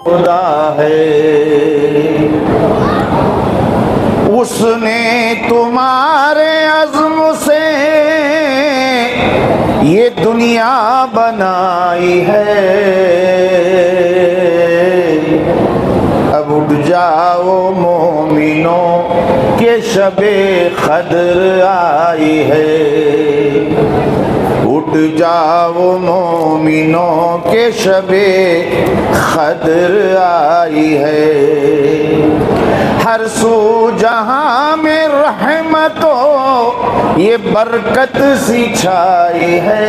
खुदा है, उसने तुम्हारे अज़्म से ये दुनिया बनाई है। अब उठ जाओ मोमिनों के शबे क़द्र आई है। उठ जाओ मोमिनों के शबे क़द्र आई है। हर सू जहां में रहमतों ये बरकत सी छाई है।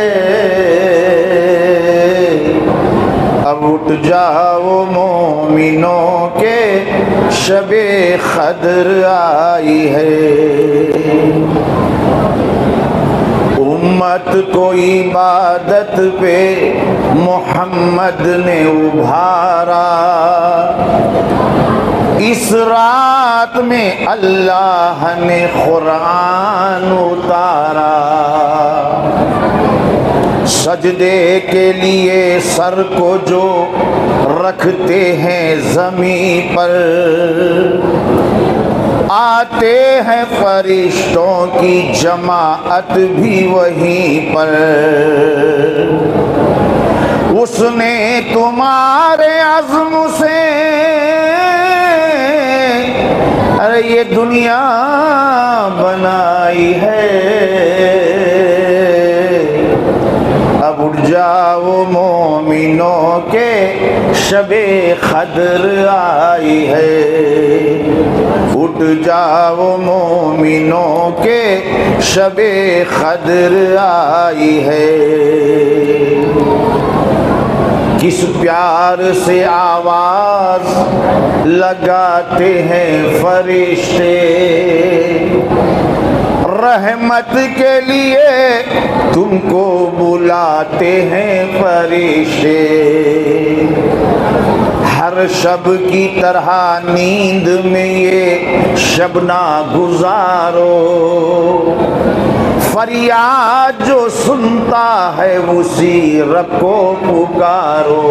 अब उठ जाओ मोमिनों के शबे क़द्र आई है। उम्मत को इबादत पे मोहम्मद ने उभारा। इस रात में अल्लाह ने कुरान उतारा। सजदे के लिए सर को जो रखते हैं ज़मीन पर, आते हैं फरिश्तों की जमाअत भी वहीं पर। उसने तुम्हारे अज़्म से अरे ये दुनिया बनाई है। अब उठ जाओ मोमिनों के शबे क़द्र आई है। उठ जाओ मोमिनों के शबे क़द्र आई है। किस प्यार से आवाज लगाते हैं फरिश्ते, रहमत के लिए तुमको बुलाते हैं फरिश्ते। हर शब की तरह नींद में ये शब ना गुजारो। फरियाद जो सुनता है उसी रब को पुकारो।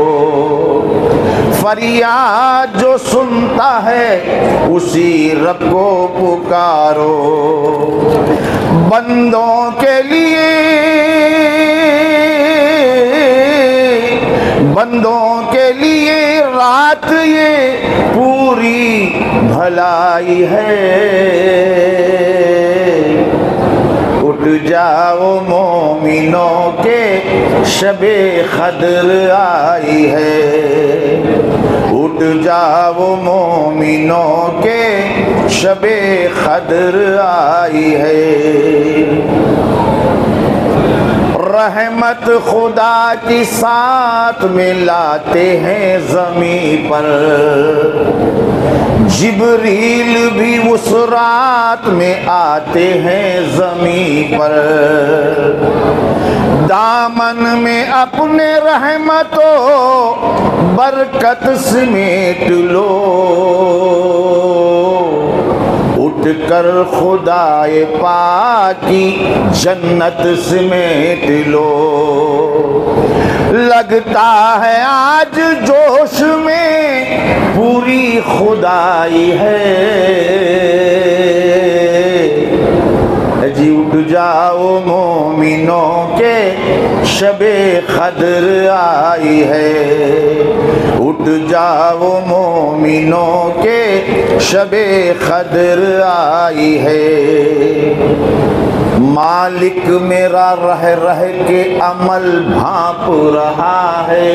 फरियाद जो सुनता है उसी रब को पुकारो। बंदों के लिए, बंदों के लिए रात ये पूरी भलाई है। उठ जाओ मोमिनों के शबे क़द्र आई है। उठ जाओ मोमिनों के शबे क़द्र आई है। रहमत खुदा की साथ में लाते हैं ज़मीन पर। जिब्रील भी उस रात में आते हैं ज़मीन पर। दामन में अपने रहमतों बरकत समेट लो। उठ कर खुदाए पाक की जन्नत समेट लो। लगता है आज जोश में पूरी खुदाई है। जी उठ जाओ मोमिनों के शबे क़द्र आई है। उठ जाओ मोमिनों के शबे क़द्र आई है। मालिक मेरा रह रह के अमल भांप रहा है।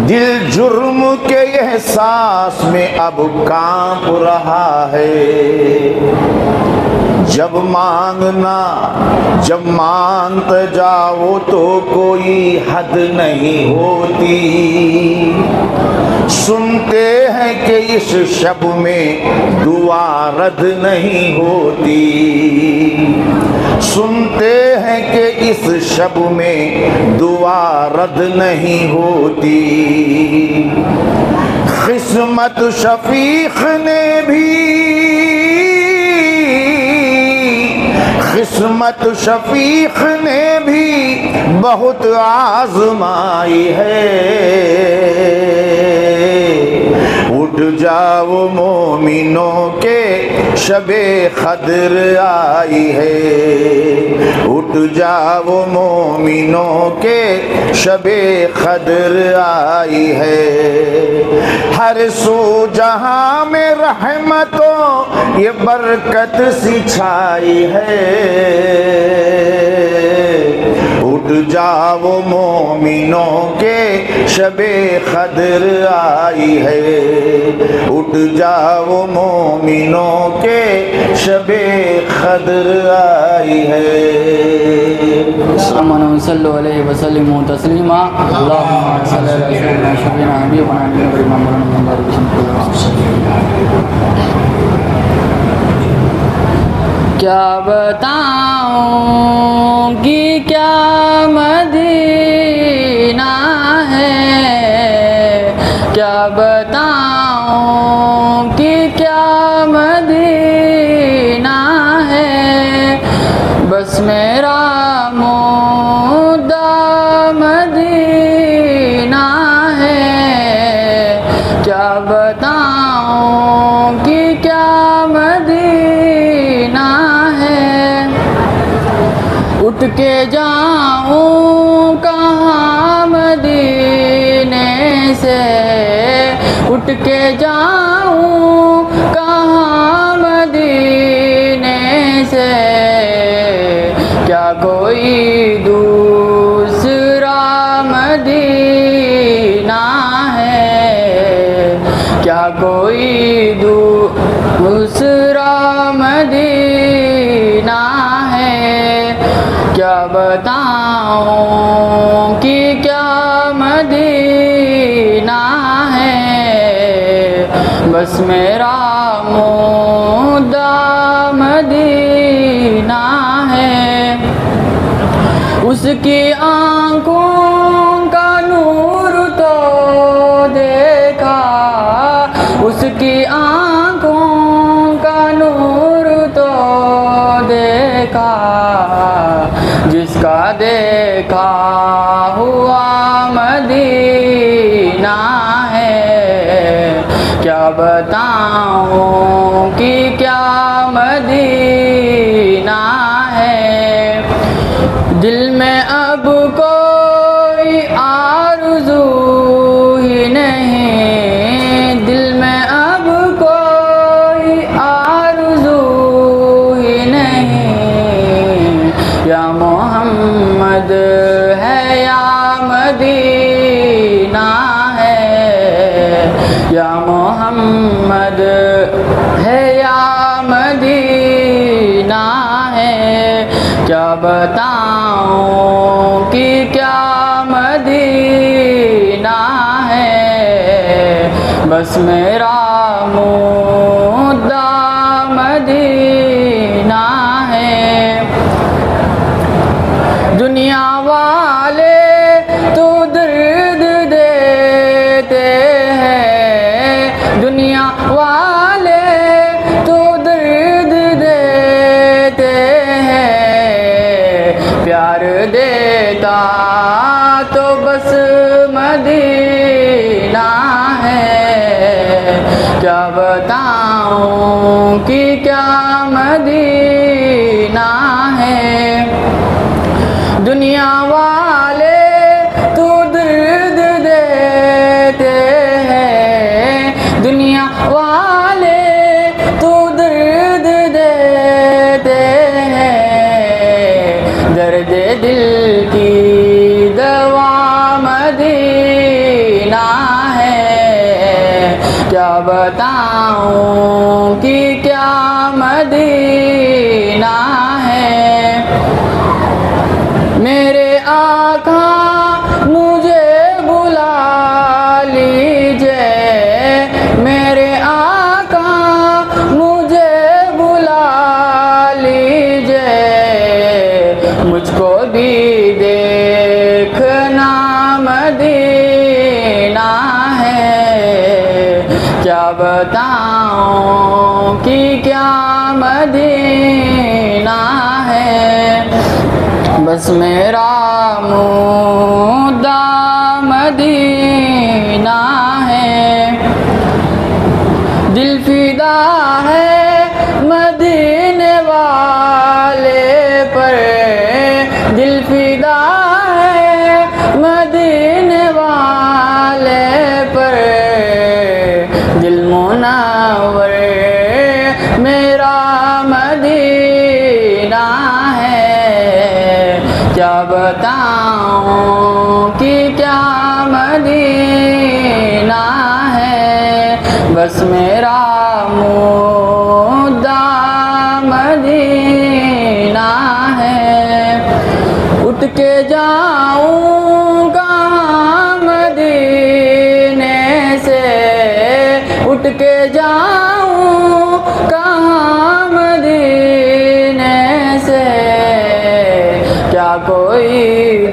दिल जुर्म के एहसास में अब कांप रहा है। जब मांगना, जब मांगते जाओ तो कोई हद नहीं होती। सुनते हैं कि इस शब में दुआ रद्द नहीं होती। सुनते हैं कि इस शब में दुआ रद्द नहीं होती। किस्मत शफीक ने भी, किस्मत शफीक ने भी बहुत आजमाई है। उठ जाओ मोमिनों के शबे कद्र आई है। उठ जाओ मोमिनों के शबे कद्र आई है। हर सू जहां में रहमतों ये बरकत सी छाई है। उठ जाओ मोमिनों के शबे कद्र आई है। उठ जाओ मोमिनों के शबे कद्र आई है। सल्लल्लाहु अलैहि वसल्लम तस्लीमा। अल्लाहुम्मा सल्ली अला सय्यिदिना शफीना हबीबना मुहम्मद। क्या बताऊं कि क्या मदीना है, क्या बताऊं कि क्या मदीना है। बस मेरा मुद्दा मदीना है। क्या बताऊं कि क्या मदीना है। उठ के जाऊं कहाँ मदीने से, उठ के जाऊं कहाँ मदीने से। क्या कोई दूसरा मदीना है, क्या कोई दूसरा मदीना है। क्या बताऊं कि क्या मदीना है। बस मेरा मुद्दा मदीना है। उसकी आँखों का नूर तो देखा, उसकी आँखों का नूर तो देखा। जिसका देखा हुआ मदीना है। क्या बताऊं कि क्या मदीना है। दिल में अब कोई आरज़ू ही नहीं, दिल में अब कोई आरज़ू ही नहीं। या मोहम्मद है या मदीना है, या मोहम्मद है या मदीना है। क्या बताऊं कि क्या मदीना है। बस मेरा मुद्दा मदीना है। दुनिया वाले तो दर्द देते हैं, दुनिया वाले तो दर्द देते हैं। प्यार देता तो बस मदीना है। क्या बताऊं कि क्या मदीना है। दुनिया वाले तो दर्द देते हैं, दुनिया वाले तो दर्द देते हैं। दर्द दिल की दवा मदीना है। क्या बताऊं कि क्या मदीना है। मेरे आका मुझे बुला लीजिए, मेरे आका मुझे बुला लीजिए। मुझको भी देखना मदीना है। क्या बताऊं कि क्या मदीना है। बस मेरा मुद्दा मदीना है, दिल फिदा है मदीने वाले पर, दिल फिदा है मदीने वाले पर, दिल मुनव्वर मेरा मदीना है। क्या बताऊं कि क्या मदीना है, बस मेरा मुद्दा मदीना है। उठ के जाऊं कहाँ मदीने से, उठ के जाऊं कहाँ मदीने से, क्या कोई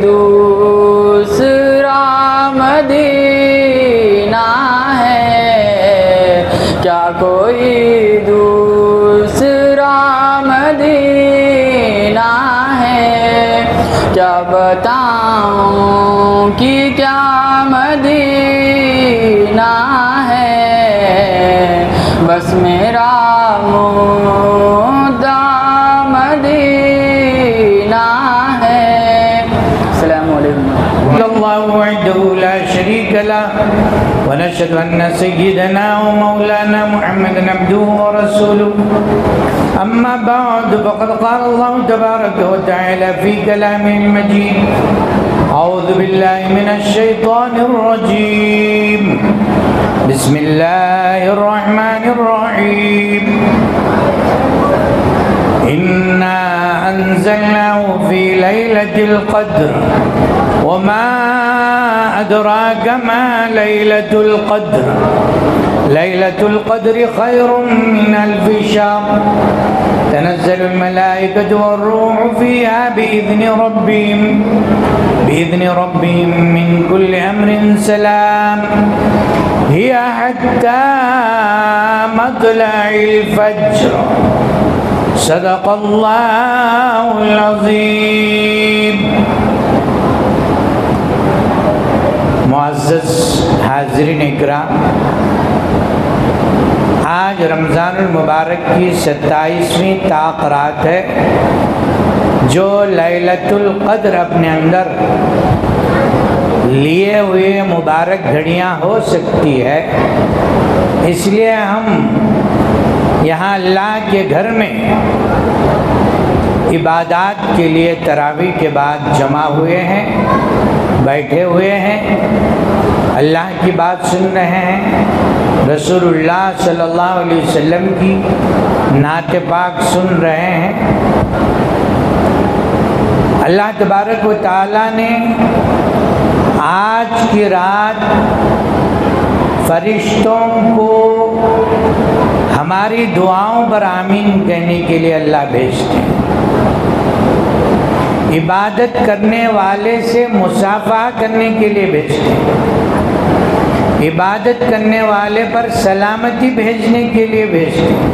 दूसरा मदीना है, क्या कोई दूसरा मदीना है। क्या बताऊं कि क्या मदीना है, बस मेरा मुद्दा मदीना है। अस्सलामु अलैकुम। अल्लाहु वहदहु ला शरीक लह व नशहदु अन्न सय्यदना व मौलाना मुहम्मदन अब्दुहु व रसूलुहु। अम्मा बअद फ़क़द क़ाल अल्लाहु तबारक व तआला फ़ी कलामिहिल मजीद। अऊज़ु बिल्लाहि मिनश शैतानिर रजीम। बिस्मिल्लाहिर रहमानिर रहीम। इन्ना अंज़लनाहु फ़ी लैलतिल क़द्र वमा अदराक मा लैलतुल क़द्र। लैलतुल क़द्रि खैरुम मिन अल्फ़ि शहर। तनज़्ज़लुल मलाइकतु वर्रूहु फ़ीहा बिइज़्नि रब्बिहिम मिन कुल्लि अम्रिन सलाम। हिया हत्ता मत्लइल फ़ज्र। सदक़ल्लाहुल अज़ीम। मुअज़्ज़ज़ हाज़रीन इकराम, आज रमज़ानुल मुबारक की 27वीं ताक़रात है, जो लैलतुल क़द्र अपने अंदर लिए हुए मुबारक घड़ियाँ हो सकती है। इसलिए हम यहाँ अल्लाह के घर में इबादत के लिए तरावी के बाद जमा हुए हैं, बैठे हुए हैं, अल्लाह की बात सुन रहे हैं, रसूलुल्लाह सल्लल्लाहु अलैहि वसल्लम की नात पाक सुन रहे हैं। अल्लाह तबारक व तआला ने आज की रात फरिश्तों को हमारी दुआओं पर आमीन कहने के लिए अल्लाह भेजते हैं। इबादत करने वाले से मुसाफा करने के लिए भेजते हैं। इबादत करने वाले पर सलामती भेजने के लिए भेजते हैं।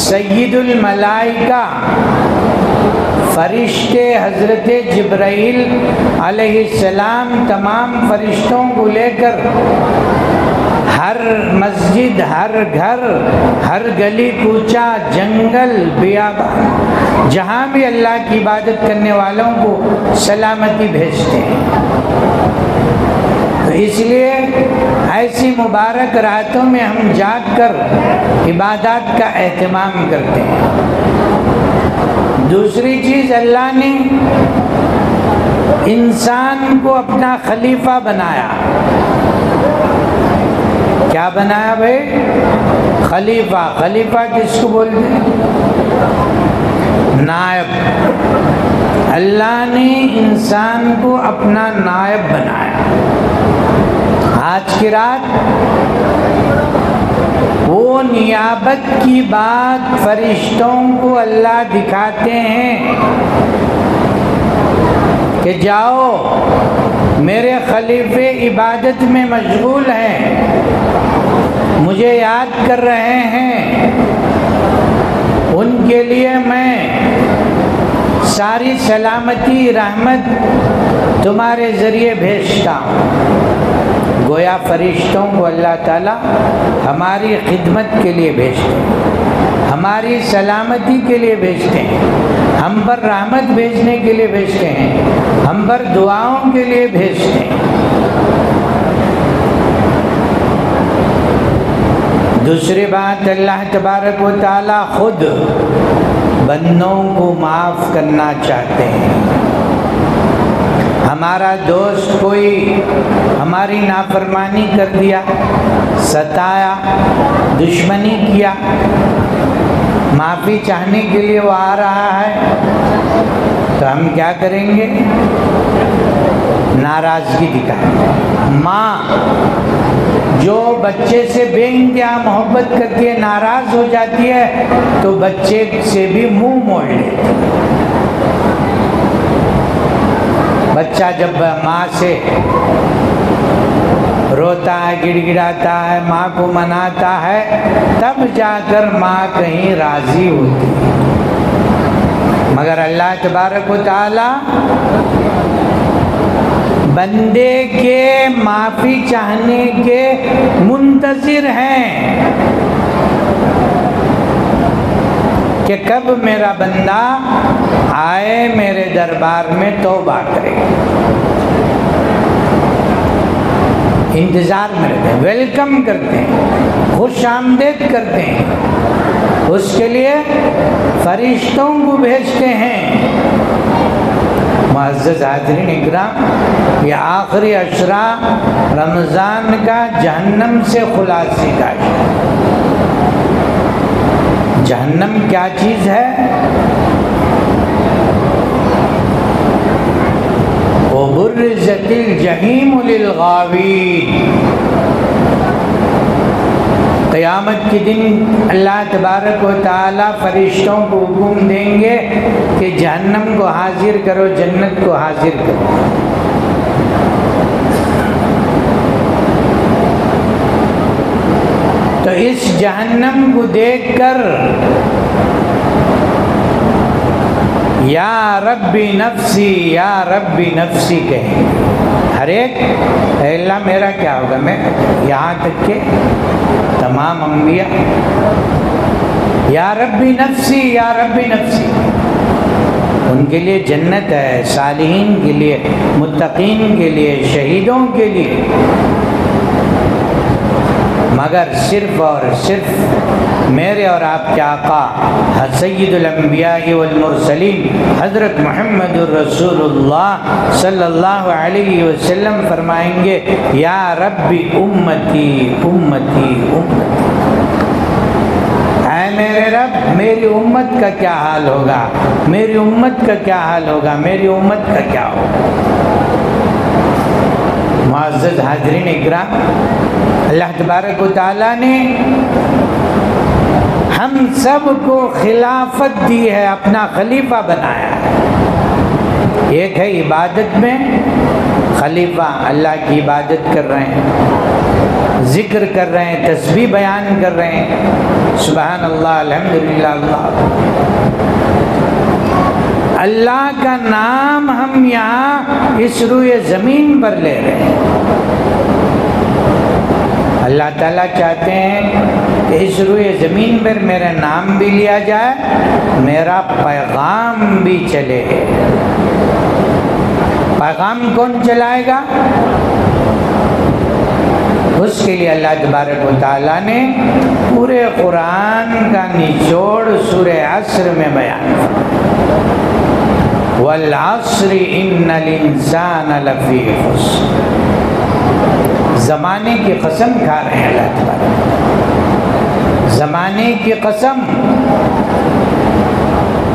सय्यदुल मलाइका फरिश्ते हज़रत जिब्राइल अलैहिस्सलाम तमाम फरिश्तों को लेकर हर मस्जिद, हर घर, हर गली कूचा, जंगल, बियाबान, जहाँ भी अल्लाह की इबादत करने वालों को सलामती भेजते हैं। तो इसलिए ऐसी मुबारक रातों में हम जाग कर इबादत का एहतमाम करते हैं। दूसरी चीज़, अल्लाह ने इंसान को अपना खलीफा बनाया। क्या बनाया भाई? खलीफा। खलीफा किसको बोलते हैं? नायब। अल्लाह ने इंसान को अपना नायब बनाया। आज की रात वो नियाबत की बात फरिश्तों को अल्लाह दिखाते हैं कि जाओ, मेरे खलीफे इबादत में मशगूल हैं, मुझे याद कर रहे हैं, उनके लिए मैं सारी सलामती रहमत तुम्हारे ज़रिए भेजता हूँ। गोया फरिश्तों को अल्लाह ताला हमारी खिदमत के लिए भेजते हैं, हमारी सलामती के लिए भेजते हैं, हम पर रहमत भेजने के लिए भेजते हैं, हम पर दुआओं के लिए भेजते हैं। दूसरी बात, अल्लाह तबारक व तआला खुद बंदों को माफ़ करना चाहते हैं। हमारा दोस्त कोई हमारी नाफरमानी कर दिया, सताया, दुश्मनी किया, माफ़ी चाहने के लिए वो आ रहा है, तो हम क्या करेंगे? नाराज़गी दिखाएंगे। माँ जो बच्चे से बेइंतहा मोहब्बत करती है, नाराज़ हो जाती है, तो बच्चे से भी मुंह मोड़ लेती है। बच्चा जब माँ से रोता है, गिड़गिड़ाता है, माँ को मनाता है, तब जाकर माँ कहीं राज़ी होती है। मगर अल्लाह तबारक व तआला बंदे के माफ़ी चाहने के मुंतज़िर हैं कि कब मेरा बंदा आए मेरे दरबार में तौबा करे। इंतज़ार में रहते हैं, वेलकम करते हैं, खुश आमदेद करते हैं, उसके लिए फरिश्तों को भेजते हैं। मुअज़्ज़ज़ हाज़रीन इकराम, ये आखिरी अशरा रमज़ान का जहन्नम से खुलासे का है। जहन्नम क्या चीज़ है? वबुर्रिज़तिल जहीम लिलगावीन। क़यामत के दिन अल्लाह तबारक व तआला फरिश्तों को हुक्म देंगे कि जहन्नम को हाजिर करो, जन्नत को हाजिर करो। तो इस जहन्नम को देखकर या रब्बी नफ्सी, या रब्बी नफ्सी कहेंगे हर एक। अल्लाह मेरा क्या होगा? मैं यहाँ तक के तमाम अंबिया या रब्बी नफ्सी, या रब्बी नफ्सी। उनके लिए जन्नत है, सालिहीन के लिए, मुत्तकीन के लिए, शहीदों के लिए। मगर सिर्फ़ और सिर्फ मेरे और आपके आका सय्यदुल अंबिया वल मुरसलीन हज़रत मुहम्मदुर रसूलुल्लाह सल्लल्लाहु अलैहि वसल्लम फरमाएंगे, या रब्बी उम्मती उम्मती उम्मती। ऐ मेरे रब, मेरी उम्मत का क्या हाल होगा, मेरी उम्मत का क्या हाल होगा, मेरी उम्मत का क्या होगा। मुअज़्ज़ज़ हाज़रीन इकराम, अल्लाह तबारक व तआला ने हम सब को खिलाफत दी है, अपना खलीफा बनाया है। एक है इबादत में खलीफा, अल्लाह की इबादत कर रहे हैं, जिक्र कर रहे हैं, तस्बीह बयान कर रहे हैं, सुबहान अल्लाह, अल्हम्दुलिल्लाह, अल्लाह का नाम हम यहाँ इस रूए ज़मीन पर ले रहे हैं। अल्लाह ताला चाहते हैं कि इस रूए ज़मीन पर मेरा नाम भी लिया जाए, मेरा पैगाम भी चले। पैगाम कौन चलाएगा? उसके लिए अल्लाह तबारक व तआला ने पूरे कुरान का निचोड़ सूरे अस्र में बयान किया। वल अस्रि इन्नल इंसान लफी खुस्र। ज़माने की कसम खा रहे हैं अल्लाह तबारक, ज़माने की कसम।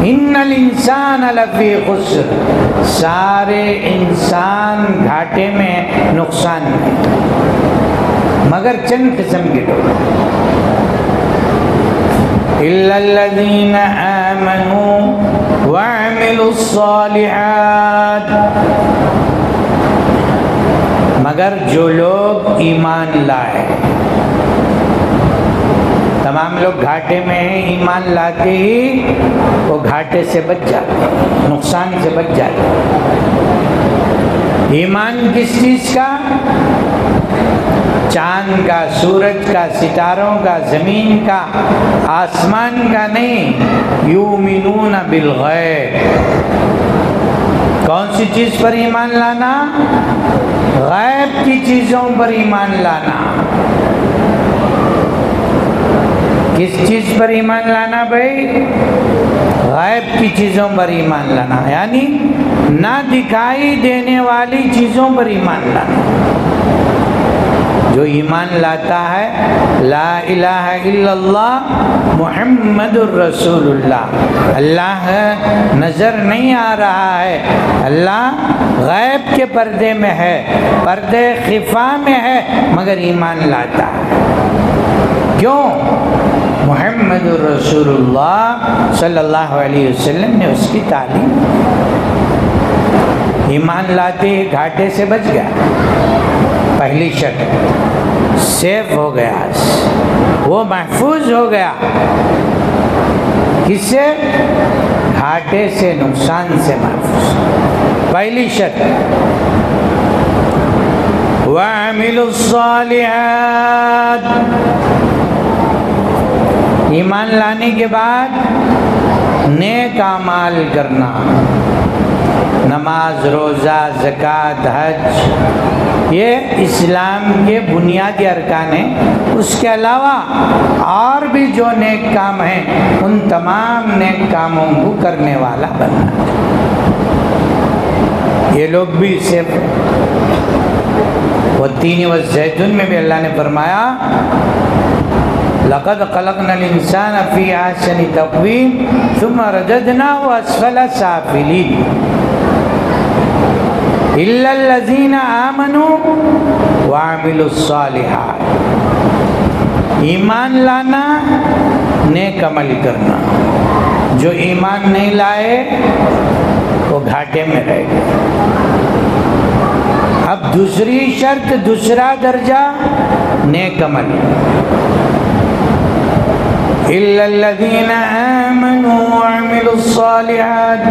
इन्नल इंसान लफी खुस्र, सारे इंसान घाटे में, नुकसान में, मगर चंद किस्म के लोग, इल्लल्लज़ीना आमनू व अमिलुस्सालिहात, मगर जो लोग ईमान लाए, तमाम लोग घाटे में हैं, ईमान लाते ही वो घाटे से बच जाते, नुकसान से बच जाते। ईमान किस चीज़ का? चांद का, सूरज का, सितारों का, ज़मीन का, आसमान का नहीं। युमिनून बिल गैब। कौन सी चीज़ पर ईमान लाना? गैब की चीज़ों पर ईमान लाना। किस चीज़ पर ईमान लाना भाई? गैब की चीज़ों पर ईमान लाना, यानी ना दिखाई देने वाली चीज़ों पर ईमान लाना। जो ईमान लाता है ला इलाहा इल्लल्लाह मुहम्मदुर रसूलुल्लाह, अल्लाह नज़र नहीं आ रहा है, अल्लाह गैब के पर्दे में है, पर्दे खिफा में है, मगर ईमान लाता है। क्यों? मुहम्मदुर रसूलुल्लाह सल्लल्लाहु अलैहि वसल्लम ने उसकी तालीम। ईमान लाते ही घाटे से बच गया। पहली शर्त, सेफ हो गया, वो महफूज हो गया। किससे? घाटे से, नुकसान से महफूज। पहली शर्त। वअमिलुस्सालिहात। ईमान लाने के बाद नेक अमाल करना, नमाज, रोज़ा, ज़कात, हज, ये इस्लाम के बुनियादी अरकान हैं। उसके अलावा और भी जो नेक काम हैं, उन तमाम नेक कामों को करने वाला बनना। ये लोग भी सिर्फ वो तीन व ज़ैतून में भी अल्लाह ने फरमाया लक़द ख़लक़नल इंसान फ़ी अहसनि तक़वीम सुम्मा रददनाहु अस्फ़ला साफ़िलीन इल्लल्लज़ीना आमनू व अमिलुस्सालिहात। ईमान लाना, नेक अमल करना। जो ईमान नहीं लाए वो घाटे में रह गए। अब दूसरी शर्त, दूसरा दर्जा, नेक अमल। इल्लल्लज़ीना आमनू व अमिलुस्सालिहात,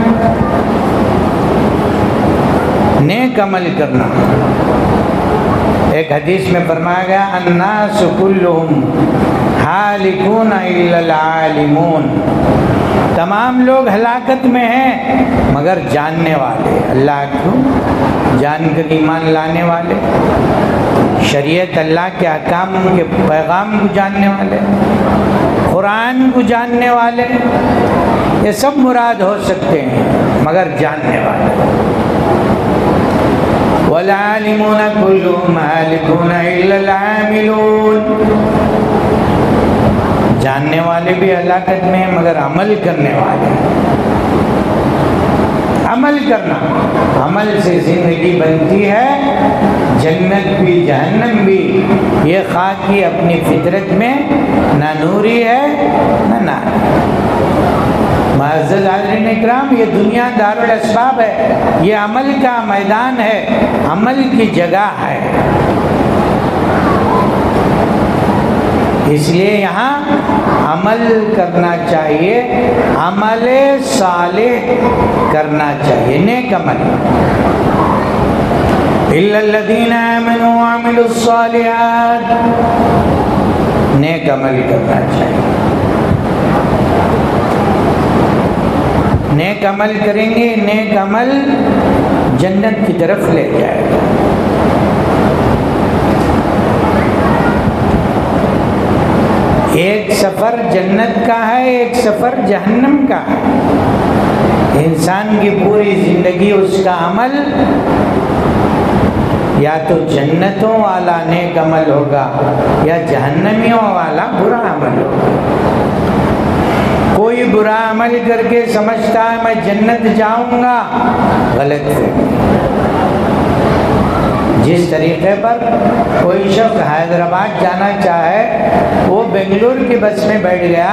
नेक अमल करना। एक हदीस में फरमाया गया अन्नासु कुल्लुहुम हालिकून इल्लल आलिमून। तमाम लोग हलाकत में हैं मगर जानने वाले, अल्लाह को जानकर ईमान लाने वाले, शरीयत अल्लाह के अहकाम के पैगाम को जानने वाले, कुरान को जानने वाले, ये सब मुराद हो सकते हैं मगर जानने वाले। वलालिमून कुल्लुहुम हालिकून इल्लल आमिलून। जानने वाले भी हलाकत में हैं मगर अमल करने वाले। अमल करना, अमल से ज़िंदगी बनती है, जन्नत भी जहन्नम भी। ये खाकी अपनी फितरत में ना नूरी है ना नारी। मुअज़्ज़ज़ हाज़रीन इकराम, ये दुनिया दारुल अस्बाब है, ये अमल का मैदान है, अमल की जगह है। इसलिए यहाँ अमल करना चाहिए, अमले सालेह करना चाहिए, नेक अमल। इल्लल्लज़ीना आमनू व अमिलुस्सालिहात, नेक अमल करना चाहिए। नेक अमल करेंगे, नेक अमल जन्नत की तरफ ले जाएगा। एक सफ़र जन्नत का है, एक सफ़र जहन्नम का है। इंसान की पूरी ज़िंदगी उसका अमल या तो जन्नतों वाला नेक अमल होगा या जहन्नमियों वाला बुरा अमल होगा। कोई बुरा अमल करके समझता है मैं जन्नत जाऊंगा, गलत है। जिस तरीके पर कोई शख्स हैदराबाद जाना चाहे, वो बेंगलुरु की बस में बैठ गया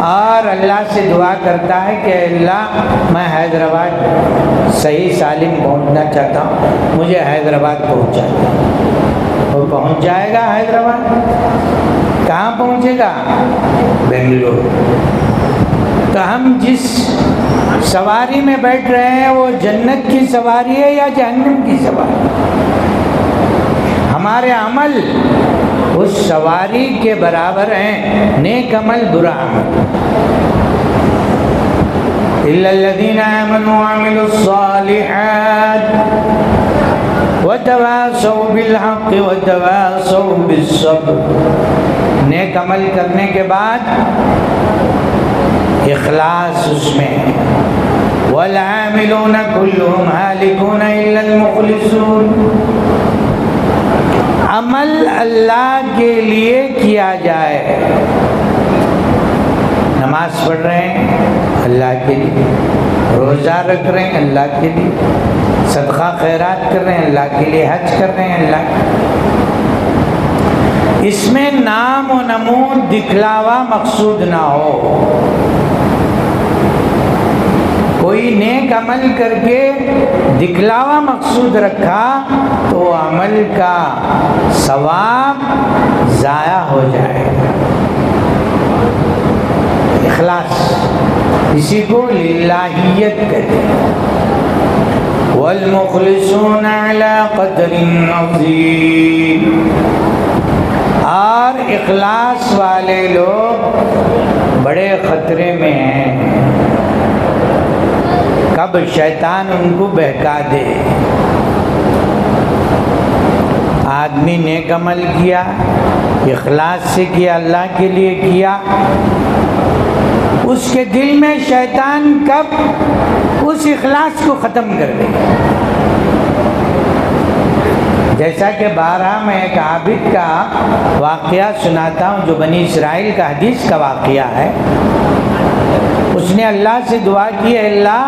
और अल्लाह से दुआ करता है कि अल्लाह मैं हैदराबाद सही सालिम पहुंचना चाहता हूँ, मुझे हैदराबाद पहुंचा दे। वो पहुंच जाएगा हैदराबाद। कहाँ पहुंचेगा? बेंगलुरु। तो हम जिस सवारी में बैठ रहे हैं वो जन्नत की सवारी है या जहन्नम की सवारी? हमारे अमल उस सवारी के बराबर हैं, नेक अमल बुरा अमल। इल्लल्लज़ीना आमनू व अमिलुस्सालिहात व तवासौ बिल हक़्क़ि व तवासौ बिस्सब्र। नेक अमल करने के बाद इखलास उसमें, वल आमिलून कुल्लुहुम हालिकून इल्लल मुखलिसून। अमल अल्लाह के लिए किया जाए। नमाज पढ़ रहे हैं अल्लाह के लिए, रोज़ा रख रहे हैं अल्लाह के लिए, सदका खैरात कर रहे हैं अल्लाह के लिए, हज कर रहे हैं अल्लाह के लिए। इसमें नाम और नमूद दिखलावा मकसूद ना हो। कोई नेक अमल करके दिखलावा मकसूद रखा तो अमल का सवाब ज़ाया हो जाएगा। इखलास, इसी को लिल्लाहियत कहते हैं। वल मुखलिसून अला क़द्रिन अज़ीम। और इखलास वाले लोग बड़े ख़तरे में हैं। कब शैतान उनको बहका दे। आदमी नेक अमल किया, इखलास से किया, अल्लाह के लिए किया, उसके दिल में शैतान कब उस इखलास को ख़त्म कर दे। जैसा कि बारहा में एक आबिद का वाक़या सुनाता हूँ, जो बनी इस्राइल का हदीस का वाक़या है। उसने अल्लाह से दुआ की, अल्लाह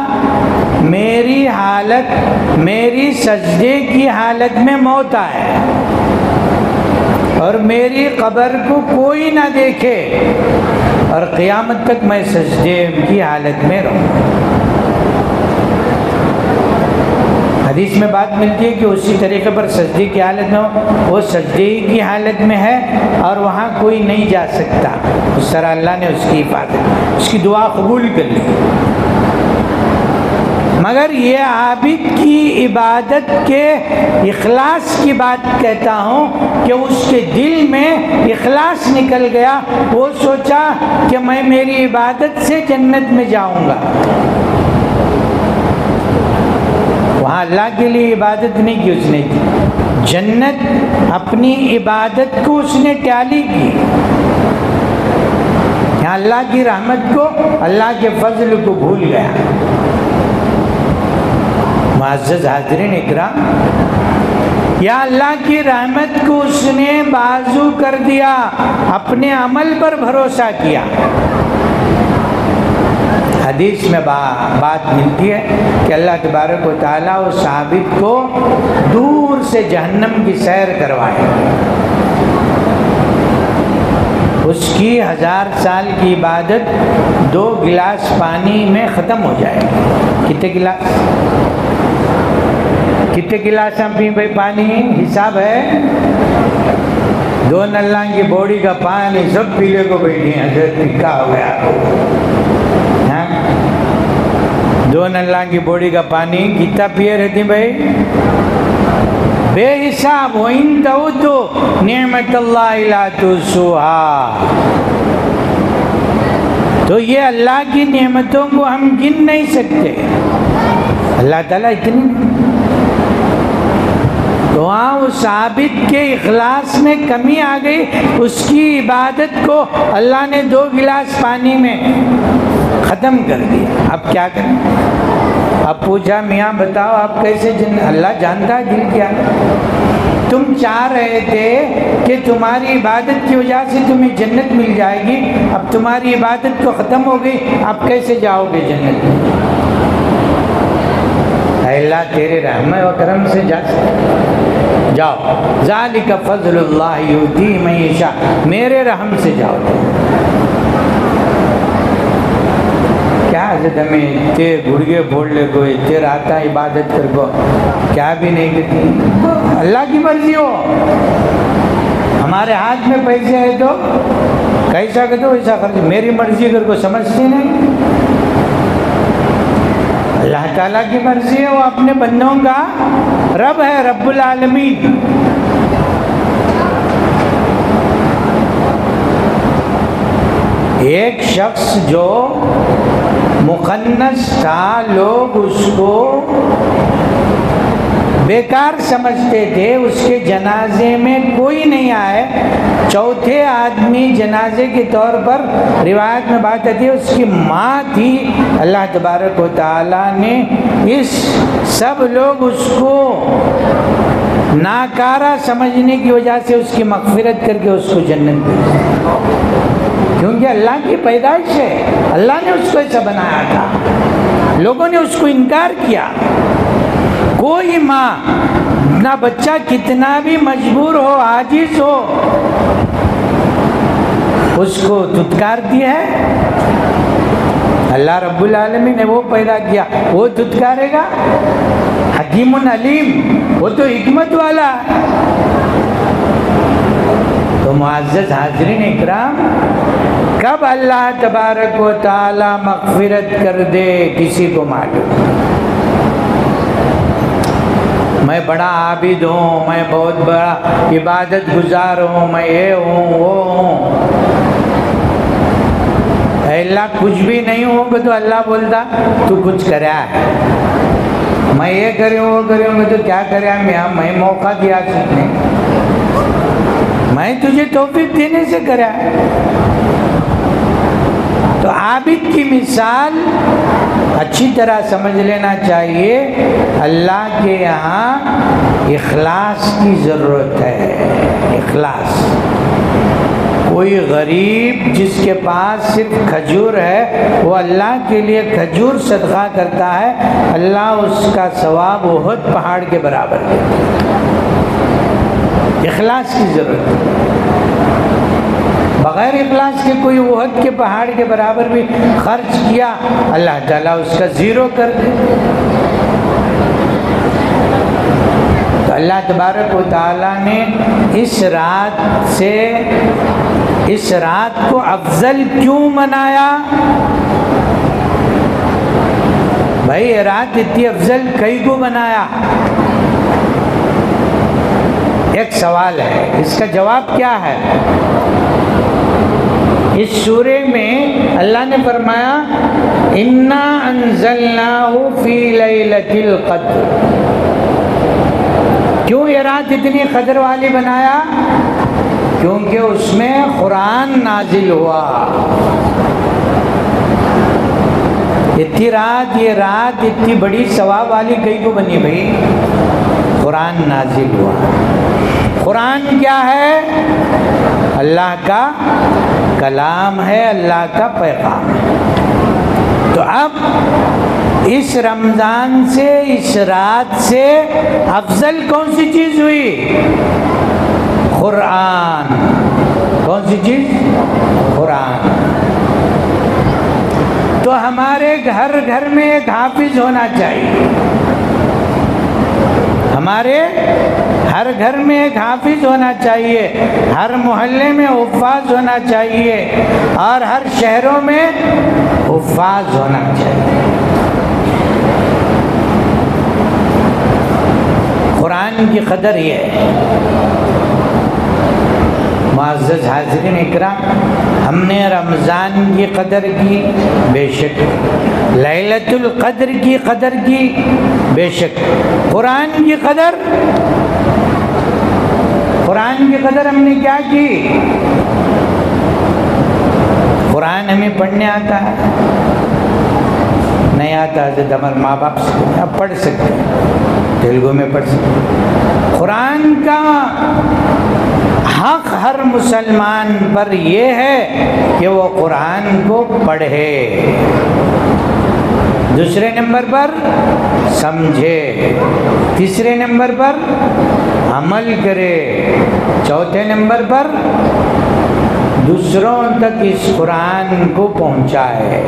मेरी हालत, मेरी सजदे की हालत में मौत आए और मेरी कब्र को कोई ना देखे और क़यामत तक मैं सजदे की हालत में रहूँ। हदीस में बात मिलती है कि उसी तरीके पर सजदे की हालत में हो, वो सजदे की हालत में है और वहाँ कोई नहीं जा सकता। उस तरह अल्लाह ने उसकी हिफाजत, उसकी दुआ कबूल कर ली। मगर ये आबिद की इबादत के इखलास की बात कहता हूँ कि उसके दिल में इखलास निकल गया। वो सोचा कि मैं मेरी इबादत से जन्नत में जाऊँगा। वहाँ अल्लाह के लिए इबादत नहीं की उसने, जन्नत अपनी इबादत को उसने टाली की। यहाँ अल्लाह की रहमत को, अल्लाह के फजल को भूल गया। मुअज़्ज़ज़ हाज़िरीन इकराम, या अल्लाह की रहमत को उसने बाजू कर दिया, अपने अमल पर भरोसा किया। हदीस में बात मिलती है कि अल्लाह तबारक व तआला उस आबिद को दूर से जहन्नम की सैर करवाए। उसकी 1000 साल की इबादत 2 गिलास पानी में ख़त्म हो जाएगी। कितने गिलास? कितने गिलास हम पी भाई पानी? हिसाब है। 2 नल्ला की बॉडी का पानी सब पीले को बैठी हैं। हजरत क्या हो गया? 2 नल्ला की बॉडी का पानी कितना पिए रहती भाई? बेहिसाब। वइन तउद्दु निअमतल्लाहि ला तुहसूहा। तो ये अल्लाह की नेमतों को हम गिन नहीं सकते। अल्लाह ताला इतनी, तो वहाँ उस आबिद के इखलास में कमी आ गई। उसकी इबादत को अल्लाह ने 2 गिलास पानी में ख़त्म कर दिया। अब क्या करें? अब पूछा, मियाँ बताओ आप कैसे अल्लाह जानता है दिल क्या। तुम चाह रहे थे कि तुम्हारी इबादत की वजह से तुम्हें जन्नत मिल जाएगी, अब तुम्हारी इबादत तो ख़त्म हो गई, अब कैसे जाओगे जन्नत में? अल्लाह तेरे रहमत व करम से जा जाओ। ज़ालिका फ़ज़्लुल्लाह युती मन यशा, मेरे रहम से जाओ। क्या हजरत हमें इतने गुड़गे फोड़ ले को इतने राता इबादत कर को क्या भी नहीं करती। अल्लाह की मर्जी हो, हमारे हाथ में पैसे है तो कैसा कर दो वैसा खर्च, मेरी मर्जी कर को समझते नहीं। अल्लाह ताला की मर्जी है, वो अपने बंदों का रब है, रब्बुल आलमीन। एक शख्स जो मुखन्नस था, लोग उसको बेकार समझते थे, उसके जनाजे में कोई नहीं आए। चौथे आदमी जनाजे के तौर पर रिवायत में बात आती है उसकी माँ थी। अल्लाह तबारक व तआला ने इस सब लोग उसको नाकारा समझने की वजह से उसकी मग़फ़िरत करके उसको जन्नत दी, क्योंकि अल्लाह की पैदाइश है, अल्लाह ने उसको ऐसा बनाया था। लोगों ने उसको इनकार किया। कोई माँ ना बच्चा कितना भी मजबूर हो, आजिज हो, उसको दुत्कारती है। अल्लाह रब्बुल आलमीन ने वो पैदा किया, वो दुत्कारेगा। हकीमुन अलीम, वो तो हिकमत वाला। तो मुअज़्ज़ज़ हाज़रीन इकराम, कब अल्लाह तबारक व तआला मग़फ़िरत कर दे किसी को मालूम। मैं बड़ा आबिद हूँ, मैं बहुत बड़ा इबादत गुजार हूँ, मैं ये हूँ वो हूँ। अल्लाह कुछ भी नहीं होगा तो अल्लाह बोलता तू कुछ करा है, मैं ये करूँ वो करूँगा तो क्या करा मैं मौका दिया सीखने, मैं तुझे तौफीक देने से करा। तो आबिद की मिसाल अच्छी तरह समझ लेना चाहिए। अल्लाह के यहाँ इखलास की ज़रूरत है, इखलास। कोई गरीब जिसके पास सिर्फ खजूर है, वो अल्लाह के लिए खजूर सदका करता है, अल्लाह उसका सवाब उहद पहाड़ के बराबर है। इखलास की ज़रूरत है। बग़ैर इखलास के कोई उहद के पहाड़ के बराबर भी खर्च किया, अल्लाह ताला उसका ज़ीरो कर दे। तो अल्लाह तबारक व तआला ने इस रात को अफजल क्यों मनाया? भाई ये रात इतनी अफजल कई को बनाया? एक सवाल है, इसका जवाब क्या है? इस सूरे में अल्लाह ने फरमाया इन्ना अंज़लनाहु फी लैलतिल क़द्र। क्यों ये रात इतनी कदर वाली बनाया? क्योंकि उसमें कुरान नाजिल हुआ। इतनी रात, ये रात इतनी बड़ी सवाब वाली कहीं को बनी भाई? कुरान नाजिल हुआ। कुरान क्या है? अल्लाह का कलाम है, अल्लाह का पैगाम है। तो अब इस रमज़ान से, इस रात से अफजल कौन सी चीज़ हुई? कुरान। कौन सी चीज़? कुरान। तो हमारे घर घर में एक हाफिज होना चाहिए। हमारे हर घर में एक हाफिज होना चाहिए, हर मोहल्ले में हुफ़ाज़ होना चाहिए, और हर शहरों में हुफ़ाज़ होना चाहिए। कुरान की कदर ये है। मुअज़्ज़ज़ हाज़रीन इकराम, हमने रमज़ान की कदर की, बेशक लैलतुल क़द्र की कदर की, बेशक कुरान की कदर, कुरान की कदर हमने क्या की? कुरान हमें पढ़ने आता है? नहीं आता है तो हमारे माँ बाप से अब पढ़ सकते हैं, तेलुगु में पढ़ सकते हैं। कुरान का हक हर मुसलमान पर यह है कि वो कुरान को पढ़े। दूसरे नंबर पर समझे, तीसरे नंबर पर अमल करे, चौथे नंबर पर दूसरों तक इस कुरान को पहुँचाए।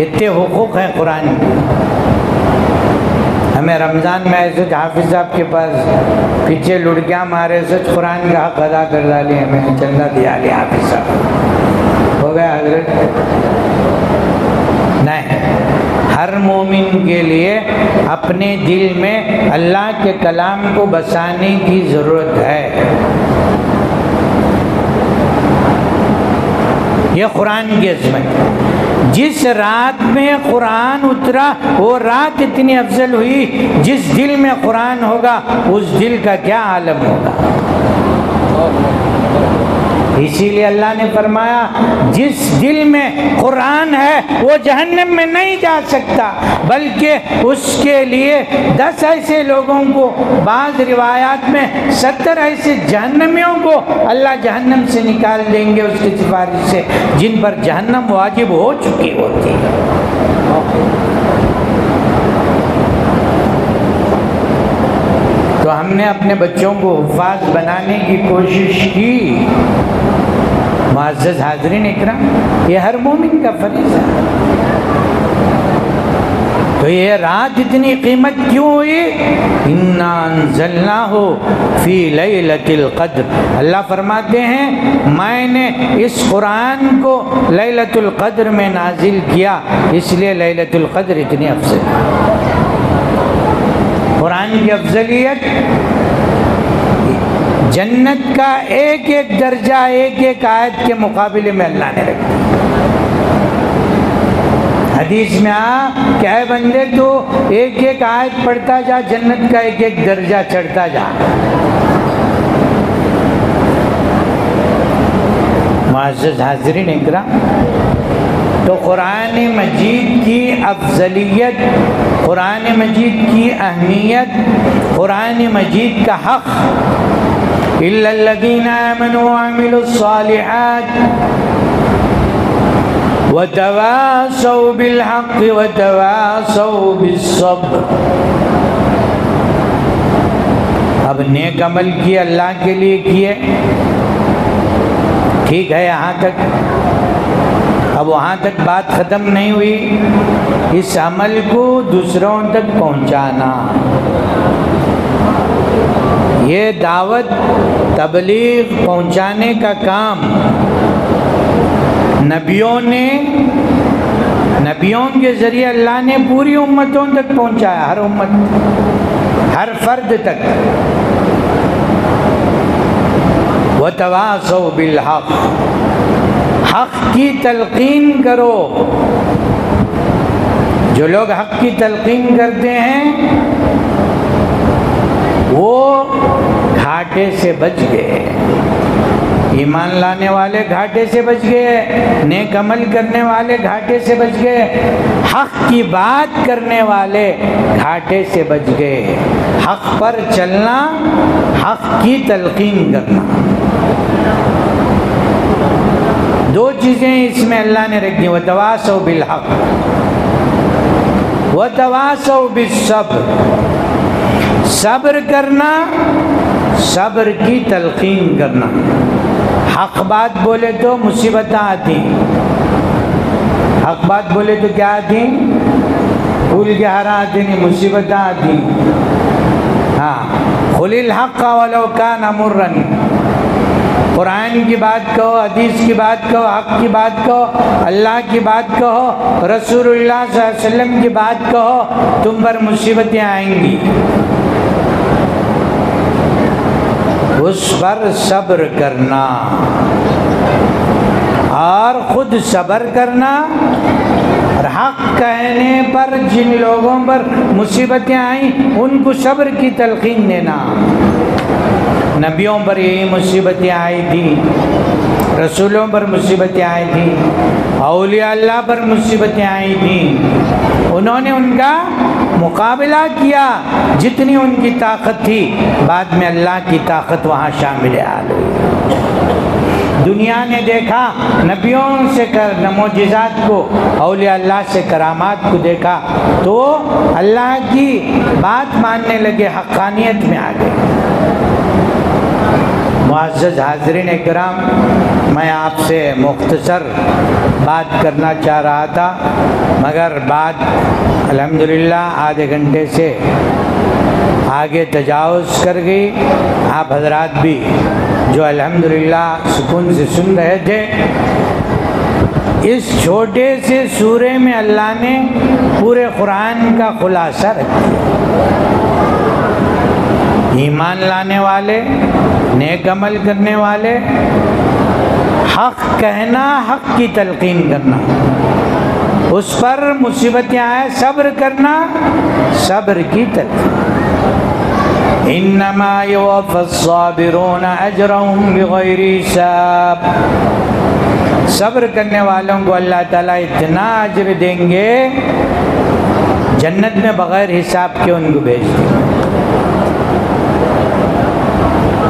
इतने हुकूक हैं कुरान के। हमें रमज़ान में ऐसे हाफिज़ साहब के पास पीछे लुड़कियाँ मारे, सच कुरान का हक अदा कर डाली, हमें चंदा दिया लिया हाफिज़ साहब, हो गया हजरत। नहीं, हर मोमिन के लिए अपने दिल में अल्लाह के कलाम को बसाने की ज़रूरत है। यह कुरान की अज़मत। जिस रात में कुरान उतरा वो रात इतनी अफजल हुई, जिस दिल में कुरान होगा उस दिल का क्या आलम होगा। इसीलिए अल्लाह ने फरमाया जिस दिल में कुरान है वो जहन्नम में नहीं जा सकता, बल्कि उसके लिए 10 ऐसे लोगों को, बाज़ रिवायात में 70 ऐसे जहन्नमियों को अल्लाह जहन्नम से निकाल देंगे उसकी सिफारिश से, जिन पर जहन्नम वाजिब हो चुकी होती है। तो हमने अपने बच्चों को हुफ़ाज़ बनाने की कोशिश की। मुअज़्ज़ज़ हाज़रीन इकराम, ये हर मोमिन का फ़र्ज़ है। तो ये रात इतनी कीमत क्यों हुई? इन्ना अंज़लनाहु फ़ी लैलतिल क़द्र। अल्लाह फरमाते हैं मैंने इस कुरान को लैलतुल क़द्र में नाजिल किया, इसलिए लैलतुल क़द्र इतनी अफज़ल है। कुरान की अफजलियत जन्नत का एक एक दर्जा एक एक आयत के मुकाबले में अल्लाह ने रखा। हदीस में क्या है, बंदे तो एक एक आयत पढ़ता जा, जन्नत का एक एक दर्जा चढ़ता जा। मुअज़्ज़ज़ हाज़रीन इकराम, तो कुरान मजीद की अफजलियत, कुरान मजीद की अहमियत, कुरान मजीद का हक़, इल्लल्लज़ीना आमनू व अमिलुस्सालिहात व तवासौ बिल हक़्क़ि व तवासौ बिस्सब्र। अब नेक अमल किए, अल्लाह के लिए किए, ठीक है यहाँ तक। अब वहाँ तक बात ख़त्म नहीं हुई, इस अमल को दूसरों तक पहुँचाना। ये दावत तबलीग पहुँचाने का काम नबियों के ज़रिए अल्लाह ने पूरी उम्मतों तक पहुँचाया, हर उम्मत, हर फर्द तक। व तवासौ बिल हक़, हक़ की तलक़ीन करो। जो लोग हक़ की तलक़ीन करते हैं वो घाटे से बच गए। ईमान लाने वाले घाटे से बच गए, नेक अमल करने वाले घाटे से बच गए, हक़ की बात करने वाले घाटे से बच गए। हक़ पर चलना, हक़ की तलक़ीन करना, दो चीज़ें इसमें अल्लाह ने रख दी। व तवासौ बिल हक़ व तवासौ बिस्सब्र। सब्र करना, सब्र की तलक़ीन करना। हक़ बात बोले तो मुसीबतें आती, हक़ बात बोले तो क्या आती? फूल के हारा आते नहीं, मुसीबतें आती। हाँ, क़ुलिल हक़्क़ वलौ कान मुर्रन। कुरान की बात कहो, हदीस की बात कहो, हक़ की बात कहो, अल्लाह की बात कहो, रसूलुल्लाह सल्लल्लाहु अलैहि वसल्लम की बात कहो, तुम पर मुसीबतें आएंगी। उस पर सब्र करना और ख़ुद सब्र करना, और हक़ कहने पर जिन लोगों पर मुसीबतें आई उनको सब्र की तलक़ीन देना। नबियों पर यही मुसीबतें आई थी, रसूलों पर मुसीबतें आई थी, औलिया अल्लाह पर मुसीबतें आई थी, उन्होंने उनका मुकाबला किया जितनी उनकी ताकत थी। बाद में अल्लाह की ताकत वहाँ शामिल हाल हुई। दुनिया ने देखा नबियों से कर मोजिज़ात को, औलिया अल्लाह से करामात को देखा, तो अल्लाह की बात मानने लगे, हक़ानियत में आ गए। मुअज़्ज़ज़ हाज़रीन इकराम, मैं आपसे मुख्तसर बात करना चाह रहा था, मगर बात अल्हम्दुलिल्लाह आधे घंटे से आगे तजावुज़ कर गई। आप हजरात भी जो अल्हम्दुलिल्लाह सुकून से सुन रहे थे, इस छोटे से सूरे में अल्लाह ने पूरे कुरान का खुलासा रख दिया। ईमान लाने वाले, नेक अमल करने वाले, हक़ कहना, हक़ की तलक़ीन करना, उस पर मुसीबतें आए सब्र करना, सब्र की तलक़ीन। इन्नमा युवफ़्फ़स-साबिरून अजरहुम बिग़ैरि हिसाब। सब्र करने वालों को अल्लाह ताला इतना अजर देंगे, जन्नत में बग़ैर हिसाब के उनको भेज देंगे।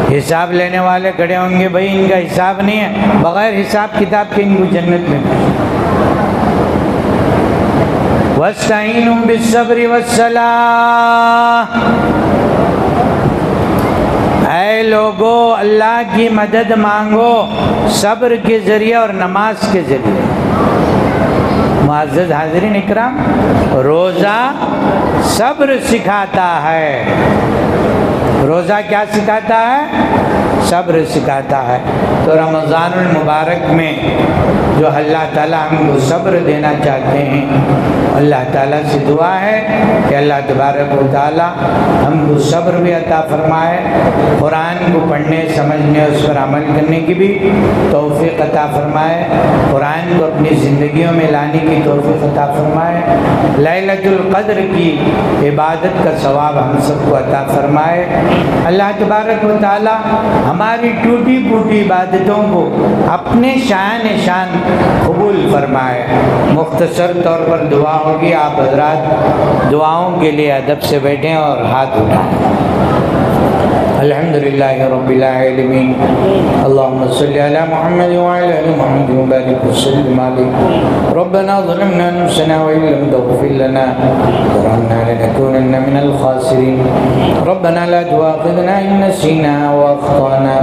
हिसाब लेने वाले खड़े होंगे, भाई इनका हिसाब नहीं है, बग़ैर हिसाब किताब के इनको जन्नत में वस्तईनु बिस्सब्रि वस्सलाह। ऐ लोगो, अल्लाह की मदद मांगो सब्र के ज़रिए और नमाज के ज़रिए। मुअज़्ज़ज़ हाज़रीन इकराम, रोज़ा सब्र सिखाता है। रोज़ा क्या सिखाता है? सब्र सिखाता है। तो रमज़ानुल मुबारक में जो अल्लाह ताला हमको सब्र देना चाहते हैं, अल्लाह ताला से दुआ है कि अल्लाह तबारक व तआला हमको सब्र भी अता फरमाए, कुरान को पढ़ने, समझने, उस पर अमल करने की भी तौफ़ीक़ अता फरमाए, कुरान को अपनी ज़िंदगियों में लाने की तौफ़ीक़ अता फरमाए, लैलतुल क़द्र की इबादत का सवाब हम सबको अता फरमाए। अल्लाह तबारक व तआला हमारी टूटी फूटी इबादतों को अपने शान कबूल फरमाए। मुख्तसर तौर पर दुआ होगी, आप हज़रात दुआओं के लिए अदब से बैठें और हाथ उठाएं। अल्हम्दुलिल्लाहि रब्बिल आलमीन, अल्लाहुम्मा सल्लि अला मुहम्मद व अला आलि मुहम्मद व बारिक वसल्लिम अलैहि। रब्बना ज़लमना अनफुसना व इन लम तग़फिर लना वतरहमना लनकूनन्ना मिनल ख़ासिरीन। रब्बना ला तुआख़िज़ना इन नसीना व अख़्ताना।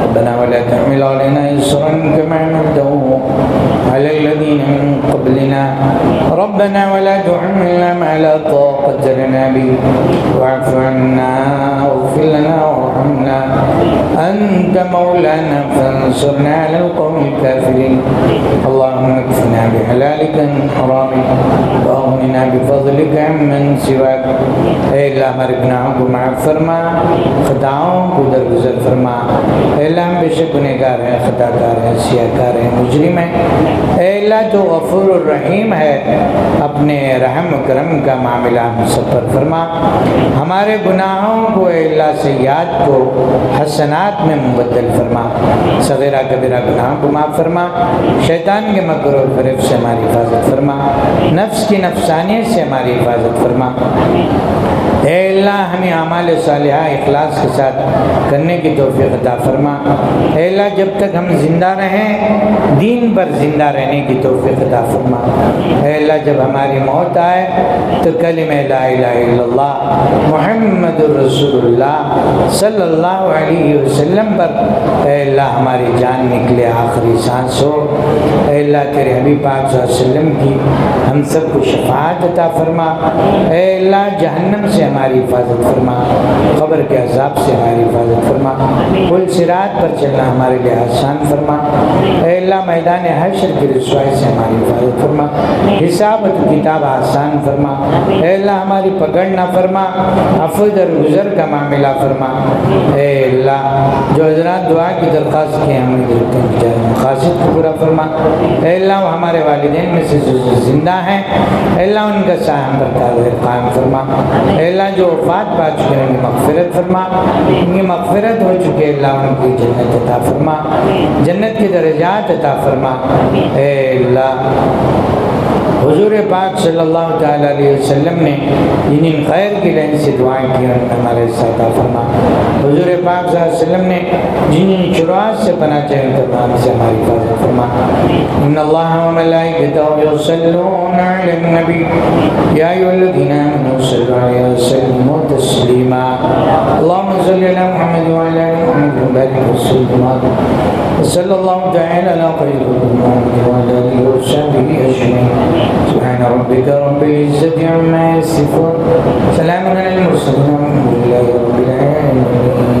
रब्बना व ला तहमिल अलैना इसरन कमा हमलतहु अलल लज़ीना मिन क़ब्लिना। रब्बना व ला तुहम्मिलना मा ला ताक़त लना बिही वअफ़ु अन्ना वग़फ़िर लना वरहमना अंत मौलाना फंसुरना अलल क़ौमिल काफ़िरीन। अल्लाहुम्मा अक्फ़िना बिहलालिका अन हरामिक वअग़निना बिफ़ज़लिका अम्मन सिवाक। ऐ अल्लाह, हमारे गुनाहों को माफ़ फरमा, ख़ताओं को दरगुज़र फरमा। ऐ अल्लाह, हम बेशक गुनहगार हैं, ख़ताकार हैं, सियाकार हैं, मुजरिम हैं। ऐ अल्लाह, जो गफ़ूर रहीम है, अपने रहम करम का मामला हम सब पर फरमा। हमारे गुनाहों को ऐ अल्लाह सय्यात को हसनात में मुबद्दल फरमा। सग़ीरा कबीरा गुनाहों को माफ़ फरमा। शैतान के मकर और फ़रेब से हमारी हिफाजत फरमा। नफ्स की नफसानियत से हमारी हिफाजत फरमा। ऐ अल्लाह, हमें आमाल सालिहा इखलास के साथ करने की तौफ़ीक़ अता फरमा। ऐ अल्लाह, जब तक हम ज़िंदा रहें, दीन पर ज़िंदा रहने की तौफ़ीक़ अता फरमा। ऐ अल्लाह, जब हमारी मौत आए तो कलिमा ला इलाहा इल्लल्लाह मुहम्मदुर रसूलुल्लाह सल्लल्लाहु अलैहि वसल्लम पर ऐ अल्लाह हमारी जान निकले, आखिरी सांस हो। ऐ अल्लाह, तेरे हबीब पाक सल्लल्लाहु अलैहि वसल्लम की हम सबको शफ़ाअत अता फरमा। ऐ अल्लाह, जहन्नम से हमारी हिफाजत फरमा, क़ब्र के अज़ाब से हमारी हिफाजत फरमा, पुल सिरात पर चलना हमारे लिए आसान फरमा। ऐ अल्लाह, मैदान हश्र की रुसवाई से हमारी हिफाजत फरमा, हिसाब और किताब आसान फरमा। ऐ अल्लाह, हमारी पकड़ ना फरमा, अफ़्व दरगुज़र का मामला फरमा। ऐ अल्लाह, जो हज़रात दुआ की दरख्वास्त की हमें मक़ासिद को पूरा फरमा। ऐ अल्लाह, हमारे वालिदैन में से जो ज़िंदा हैं, ऐ अल्लाह, उनका साया पर कायम फरमा। ऐ अल्लाह, जो वफ़ात पा चुके हैं उनकी मग़फ़िरत फरमा। उनकी मग़फ़िरत हो चुके अल्लाह, उनकी जन्नत अता फरमा, जन्नत के दर्जात अता फरमा। ऐ अल्लाह, हुजूर पाक सल्लल्लाहु ताला अलैहि वसल्लम ने जिन खैर की लाइन से दुआएं की हमारे साथ फरमा। हुजूर पाक सल्लल्लाहु अलैहि वसल्लम ने जिन शुरुआत से पना चाहे तमाम से हमारी हिफाजत फरमा। इन्नल्लाह व मलाइकतहु युसल्लूना अलन नबी या अय्युहल्लज़ीना आमनू सल्लु अलैहि व सल्लिमू तस्लीमा। अल्लाहुम्मा सल्लि अला मुहम्मद व अला आलि मुहम्मद व बारिक वसल्लम सल्लल्लाहु तआला अला खैरिल मुहम्मद व अला आलिहि व सहबिहि अजमईन। सुब्हान रब्बिका रब्बिल इज्जति अम्मा यसिफून, सलामुन अलल मुरसलीन, वल्हम्दुलिल्लाहि रब्बिल आलमीन।